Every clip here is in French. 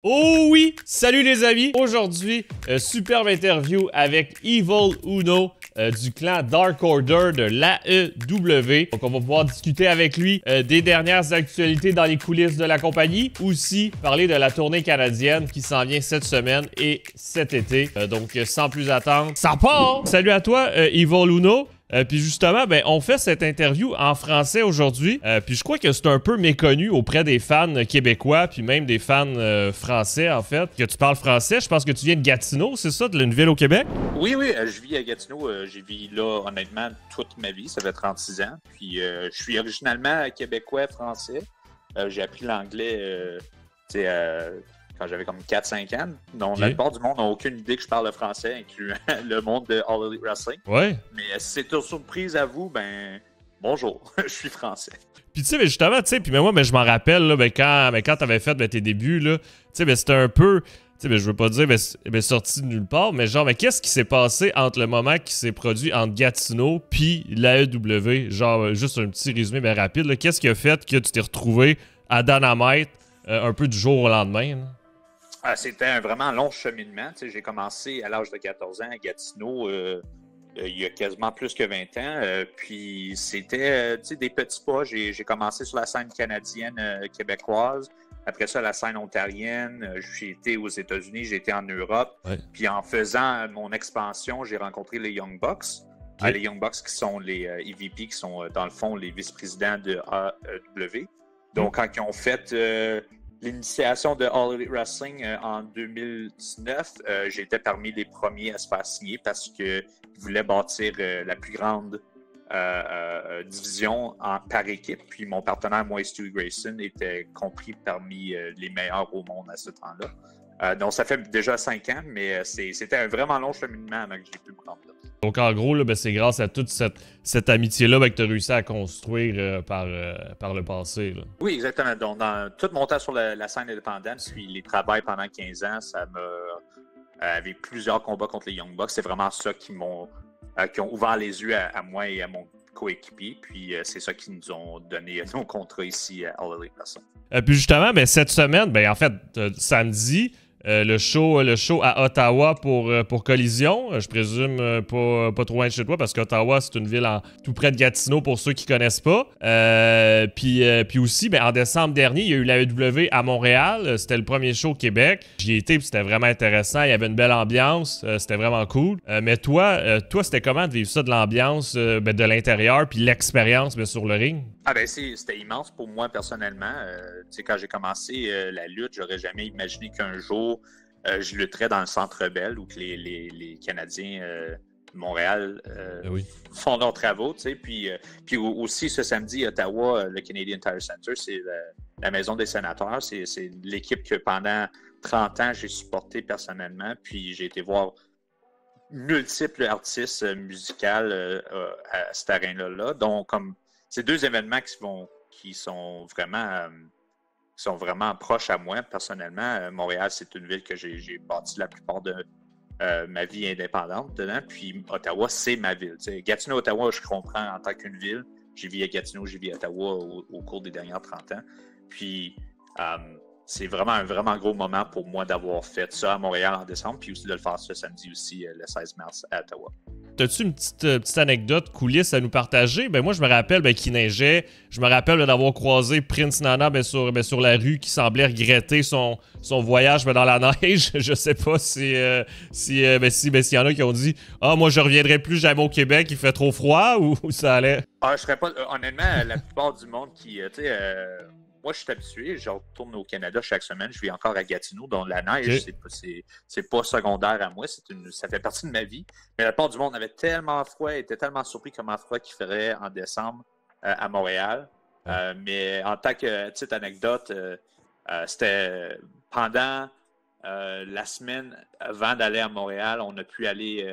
Oh oui! Salut les amis! Aujourd'hui, superbe interview avec Evil Uno du clan Dark Order de l'AEW. Donc on va pouvoir discuter avec lui des dernières actualités dans les coulisses de la compagnie. Aussi, parler de la tournée canadienne qui s'en vient cette semaine et cet été. Donc sans plus attendre, ça part! Salut à toi, Evil Uno! Puis justement, ben, on fait cette interview en français aujourd'hui. Puis je crois que c'est un peu méconnu auprès des fans québécois, puis même des fans français, en fait, que tu parles français. Je pense que tu viens de Gatineau, c'est ça, d'une ville au Québec? Oui, je vis à Gatineau. J'ai vécu là, honnêtement, toute ma vie. Ça fait 36 ans. Puis je suis originalement québécois, français. J'ai appris l'anglais, quand j'avais comme 4-5 ans. Donc, la plupart du monde n'a aucune idée que je parle le français, incluant le monde de All Elite Wrestling. Ouais. Mais si c'est une surprise à vous, ben bonjour, je suis français. Puis tu sais, justement, tu sais, puis moi, je m'en rappelle, là, quand t'avais fait tes débuts, là, tu sais, c'était un peu, tu sais, je veux pas dire, sorti de nulle part, mais genre, qu'est-ce qui s'est passé entre le moment qui s'est produit entre Gatineau puis l'AEW? Genre, juste un petit résumé bien rapide, là. Qu'est-ce qui a fait que tu t'es retrouvé à Dynamite un peu du jour au lendemain, là? C'était un vraiment long cheminement. Tu sais, j'ai commencé à l'âge de 14 ans à Gatineau il y a quasiment plus que 20 ans. Puis c'était des petits pas. J'ai commencé sur la scène canadienne québécoise. Après ça, la scène ontarienne. J'ai été aux États-Unis, j'ai été en Europe. Ouais. Puis en faisant mon expansion, j'ai rencontré les Young Bucks. Okay. Les Young Bucks qui sont les EVP, qui sont dans le fond les vice-présidents de AEW. Donc quand ils ont fait... l'initiation de All Elite Wrestling en 2019, j'étais parmi les premiers à se faire signer parce qu'ils voulaient bâtir la plus grande division par équipe. Puis mon partenaire, moi et Stewie Grayson, était compris parmi les meilleurs au monde à ce temps-là. Donc ça fait déjà 5 ans, mais c'était un vraiment long cheminement avant que j'ai pu me rendre là. Donc en gros, là, c'est grâce à toute cette amitié-là que tu as réussi à construire par le passé. Là. Oui, exactement. Donc, tout mon temps sur la scène indépendante, puis les travails pendant 15 ans, ça m'a... avec plusieurs combats contre les Young Bucks, c'est vraiment ça qui ont ouvert les yeux à moi et à mon coéquipier. Puis c'est ça qui nous ont donné nos contrats ici à All Elite Wrestling. Puis justement, cette semaine, en fait, samedi... le show à Ottawa pour Collision. Je présume pas trop loin de chez toi parce qu'Ottawa, c'est une ville tout près de Gatineau pour ceux qui connaissent pas. Puis aussi, en décembre dernier, il y a eu la AEW à Montréal. C'était le premier show au Québec. J'y ai été puis c'était vraiment intéressant. Il y avait une belle ambiance. C'était vraiment cool. Mais toi, c'était comment de vivre ça de l'ambiance de l'intérieur puis l'expérience sur le ring? C'était immense pour moi personnellement. Quand j'ai commencé la lutte, j'aurais jamais imaginé qu'un jour je lutterais dans le Centre Bell où que les Canadiens de Montréal font leurs travaux. Puis aussi ce samedi, Ottawa, le Canadian Tire Center, c'est la maison des sénateurs. C'est l'équipe que pendant 30 ans j'ai supporté personnellement. Puis j'ai été voir multiples artistes musicaux à cette arène-là. Donc comme c'est deux événements qui sont vraiment proches à moi, personnellement. Montréal, c'est une ville que j'ai bâti la plupart de ma vie indépendante dedans. Puis Ottawa, c'est ma ville. T'sais. Gatineau, Ottawa, je comprends en tant qu'une ville. J'ai vécu à Gatineau, j'ai vécu à Ottawa au cours des dernières 30 ans. Puis c'est vraiment un vraiment gros moment pour moi d'avoir fait ça à Montréal en décembre, puis aussi de le faire ce samedi aussi, le 16 mars à Ottawa. T'as-tu une petite anecdote coulisse à nous partager? Moi, je me rappelle qu'il neigeait. Je me rappelle d'avoir croisé Prince Nana sur la rue qui semblait regretter son voyage dans la neige. Je sais pas s'il y en a qui ont dit « Ah, moi, je reviendrai plus jamais au Québec, il fait trop froid » ou ça allait? Je serais pas... honnêtement, la plupart du monde qui... moi, je suis habitué. Je retourne au Canada chaque semaine. Je vis encore à Gatineau. Donc, la neige, c'est pas secondaire à moi. Ça fait partie de ma vie. Mais la plupart du monde avait tellement froid, était tellement surpris comment froid qu'il ferait en décembre à Montréal. Mais en tant que petite anecdote, c'était pendant la semaine avant d'aller à Montréal, on a pu aller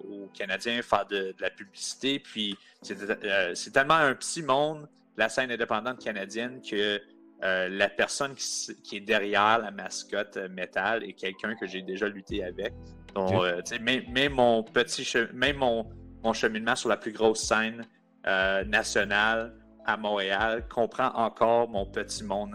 aux Canadiens faire de la publicité. Puis, c'est tellement un petit monde, la scène indépendante canadienne, que la personne qui est derrière la mascotte métal est quelqu'un que j'ai déjà lutté avec. Donc, même mon cheminement sur la plus grosse scène nationale à Montréal comprend encore mon petit monde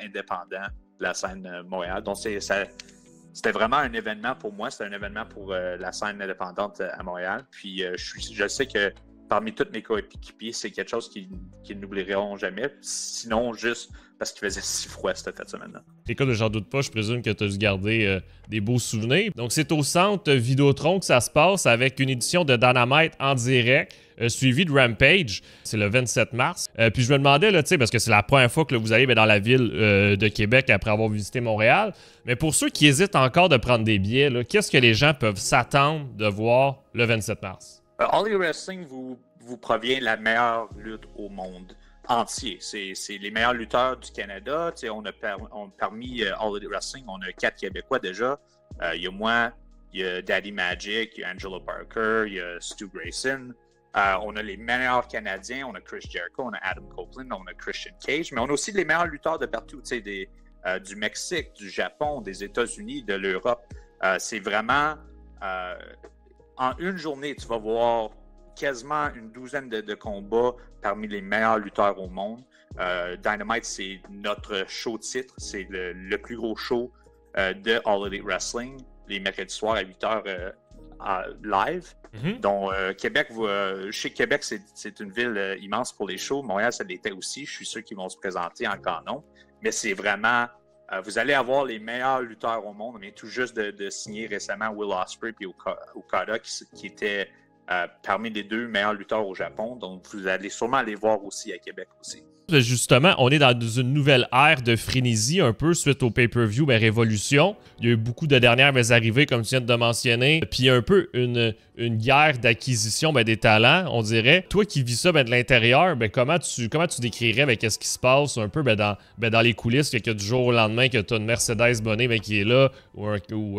indépendant la scène Montréal. Donc, c'était vraiment un événement pour moi. C'était un événement pour la scène indépendante à Montréal. Puis, je sais que parmi tous mes coéquipiers, c'est quelque chose qu'ils n'oublieront jamais. Sinon, juste parce qu'il faisait si froid cette semaine-là. Écoute, j'en doute pas, je présume que tu as dû garder des beaux souvenirs. Donc, c'est au centre Vidéotron que ça se passe avec une édition de Dynamite en direct, suivie de Rampage. C'est le 27 mars. Puis je me demandais, là, parce que c'est la première fois que là, vous allez dans la ville de Québec après avoir visité Montréal. Mais pour ceux qui hésitent encore de prendre des billets, qu'est-ce que les gens peuvent s'attendre de voir le 27 mars? All Elite Wrestling vous provient la meilleure lutte au monde entier. C'est les meilleurs lutteurs du Canada. Parmi All Elite Wrestling, on a 4 Québécois déjà. Il y a moi, il y a Daddy Magic, il y a Angelo Parker, il y a Stu Grayson. On a les meilleurs Canadiens. On a Chris Jericho, on a Adam Copeland, on a Christian Cage. Mais on a aussi les meilleurs lutteurs de partout. Du Mexique, du Japon, des États-Unis, de l'Europe. C'est vraiment... en une journée, tu vas voir quasiment une douzaine de combats parmi les meilleurs lutteurs au monde. Dynamite, c'est notre show titre. C'est le plus gros show de All Elite Wrestling, les mercredis soirs à 8h live. Mm-hmm. Donc, Québec, je sais que Québec, c'est une ville immense pour les shows. Montréal, ça l'était aussi. Je suis sûr qu'ils vont se présenter en grand nombre. Mais c'est vraiment... vous allez avoir les meilleurs lutteurs au monde. On vient tout juste de signer récemment Will Ospreay et Okada, qui étaient parmi les 2 meilleurs lutteurs au Japon. Donc, vous allez sûrement les voir aussi à Québec aussi. Justement, on est dans une nouvelle ère de frénésie un peu suite au pay-per-view Révolution. Il y a eu beaucoup de dernières arrivées, comme tu viens de mentionner, puis il y a un peu une guerre d'acquisition des talents, on dirait. Toi qui vis ça de l'intérieur, comment tu décrirais qu'est-ce qui se passe un peu dans les coulisses, que du jour au lendemain que tu as une Mercedes Bonet qui est là, ou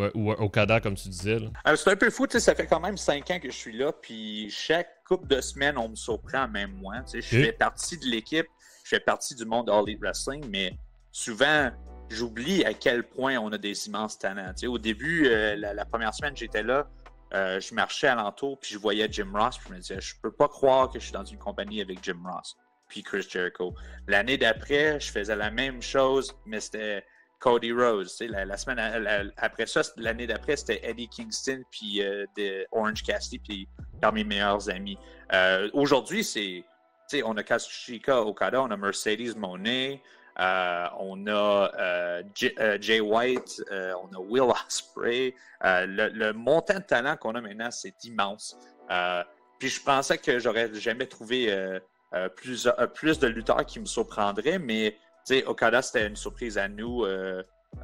un Okada, comme tu disais. C'est un peu fou, ça fait quand même 5 ans que je suis là, puis chaque couple de semaines, on me surprend, même moi. Je fais partie de l'équipe. Je fais partie du monde de All Elite Wrestling, mais souvent, j'oublie à quel point on a des immenses talents. Au début, la première semaine que j'étais là, je marchais alentour, puis je voyais Jim Ross, puis je me disais, je peux pas croire que je suis dans une compagnie avec Jim Ross, puis Chris Jericho. L'année d'après, je faisais la même chose, mais c'était Cody Rhodes. La semaine après ça, l'année d'après, c'était Eddie Kingston, puis Orange Cassidy, puis parmi mes meilleurs amis. Aujourd'hui, on a Kazuchika Okada, on a Mercedes Moné, on a Jay White, on a Will Ospreay. Le montant de talent qu'on a maintenant, c'est immense. Puis je pensais que j'aurais jamais trouvé plus de lutteurs qui me surprendraient, mais Okada, c'était une surprise à nous.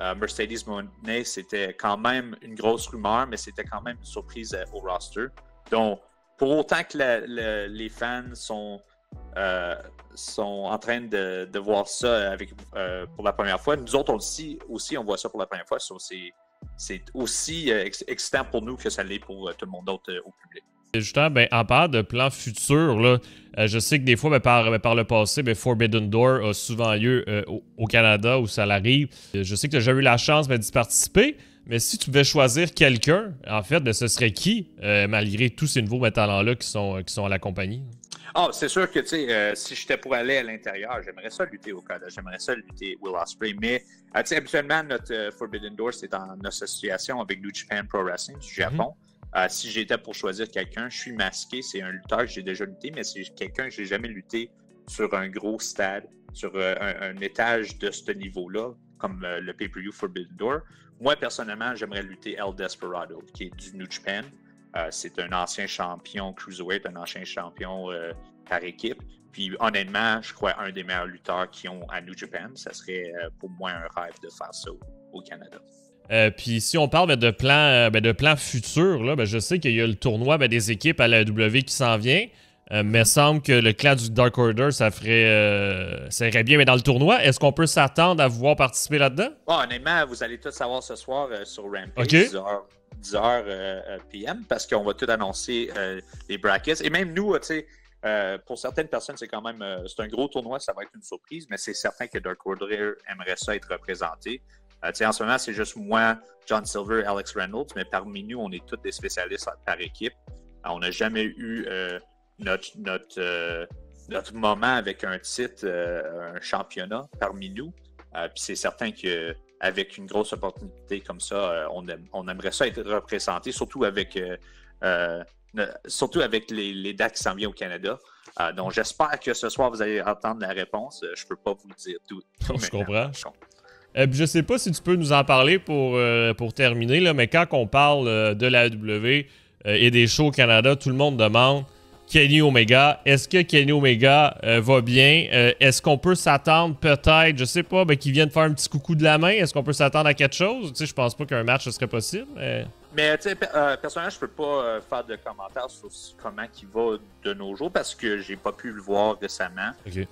Mercedes Moné, c'était quand même une grosse rumeur, mais c'était quand même une surprise au roster. Donc, pour autant que les fans sont en train de voir ça pour la première fois. Nous autres aussi, on voit ça pour la première fois. C'est aussi excitant pour nous que ça l'est pour tout le monde d'autre au public. Justement, en parlant de plans futurs, là, je sais que des fois, par le passé, Forbidden Door a souvent lieu au Canada où ça l'arrive. Je sais que tu as jamais eu la chance d'y participer, mais si tu pouvais choisir quelqu'un, en fait, ce serait qui, malgré tous ces nouveaux talents-là qui sont à la compagnie? C'est sûr que, si j'étais pour aller à l'intérieur, j'aimerais ça lutter au Okada, j'aimerais ça lutter Will Ospreay, mais, habituellement, notre Forbidden Door, c'est en association avec New Japan Pro Wrestling du Japon. Si j'étais pour choisir quelqu'un, je suis masqué, c'est un lutteur que j'ai déjà lutté, mais c'est quelqu'un que j'ai jamais lutté sur un gros stade, sur un étage de ce niveau-là, comme le pay-per-view Forbidden Door. Moi, personnellement, j'aimerais lutter El Desperado, qui est du New Japan. C'est un ancien champion Cruiserweight, un ancien champion par équipe. Puis honnêtement, je crois un des meilleurs lutteurs qui ont à New Japan. Ça serait pour moi un rêve de faire ça au Canada. Puis si on parle de plans futurs, là, je sais qu'il y a le tournoi des équipes à la AEW qui s'en vient. Mais il semble que le clan du Dark Order, ça irait bien dans le tournoi. Est-ce qu'on peut s'attendre à vous voir participer là-dedans? Honnêtement, vous allez tout savoir ce soir sur Rampage, okay. 10h PM, parce qu'on va tout annoncer les brackets. Et même nous, pour certaines personnes, c'est quand même c'est un gros tournoi, ça va être une surprise, mais c'est certain que Dark Order aimerait ça être représenté. En ce moment, c'est juste moi, John Silver, Alex Reynolds, mais parmi nous, on est tous des spécialistes par équipe. On n'a jamais eu notre moment avec un titre, un championnat parmi nous. Puis c'est certain que avec une grosse opportunité comme ça, on aimerait ça être représenté, surtout avec les dates qui s'en viennent au Canada. Donc, j'espère que ce soir, vous allez entendre la réponse. Je ne peux pas vous le dire tout. Je comprends. Je sais pas si tu peux nous en parler pour terminer, là, mais quand on parle de la AEW et des shows au Canada, tout le monde demande Kenny Omega. Est-ce que Kenny Omega va bien? Est-ce qu'on peut s'attendre peut-être, je sais pas, qu'il vienne faire un petit coucou de la main? Est-ce qu'on peut s'attendre à quelque chose? Tu sais, je pense pas qu'un match ce serait possible. Mais tu sais, personnellement, je peux pas faire de commentaires sur comment il va de nos jours parce que j'ai pas pu le voir récemment. Okay.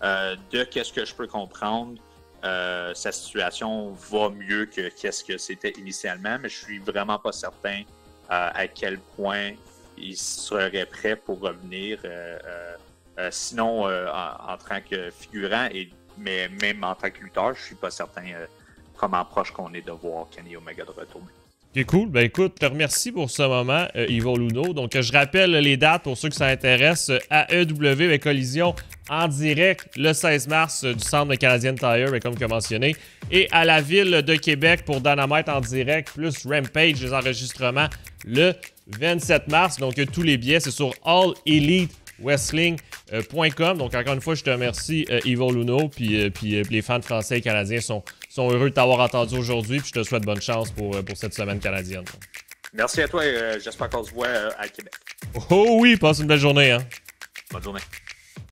De qu'est-ce que je peux comprendre, sa situation va mieux que qu'est-ce que c'était initialement, mais je suis vraiment pas certain à quel point il serait prêt pour revenir. Sinon, en tant que figurant, mais même en tant que lutteur, je suis pas certain comment proche qu'on est de voir Kenny Omega de retourner. Ok, cool. Ben écoute, je te remercie pour ce moment, Evil Uno. Donc, je rappelle les dates pour ceux que ça intéresse. AEW avec Collision en direct le 16 mars du centre de Canadian Tire, comme mentionné. Et à la ville de Québec pour Dynamite en direct, plus Rampage, les enregistrements, le 27 mars. Donc, tous les billets, c'est sur allelitewrestling.com. Donc, encore une fois, je te remercie, Evil Uno. Puis les fans français et canadiens sont heureux de t'avoir entendu aujourd'hui. Puis je te souhaite bonne chance pour cette semaine canadienne. Merci à toi et j'espère qu'on se voit à Québec. Oh oui, passe une belle journée. Hein? Bonne journée.